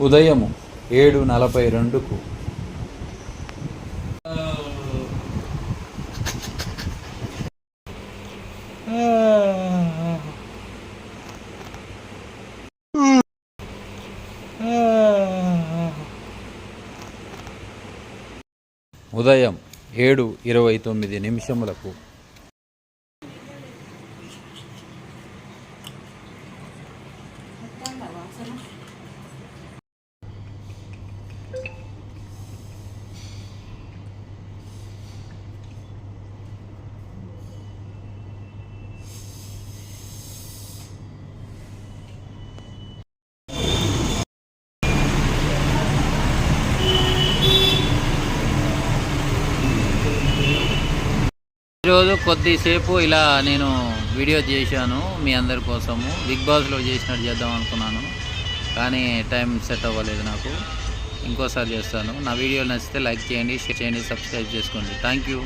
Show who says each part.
Speaker 1: ఉదయము 7:42కు. ఉదయం 7:29. ఈరోజు కొద్దిసేపు ఇలా నేను వీడియో చేశాను మీ అందరి కోసము. బిగ్ బాస్లో చేసినట్టు చేద్దాం అనుకున్నాను, కానీ టైం సెట్ అవ్వలేదు నాకు. ఇంకోసారి చేస్తాను. నా వీడియో నచ్చితే లైక్ చేయండి, షేర్ చేయండి, సబ్స్క్రైబ్ చేసుకోండి. Thank you.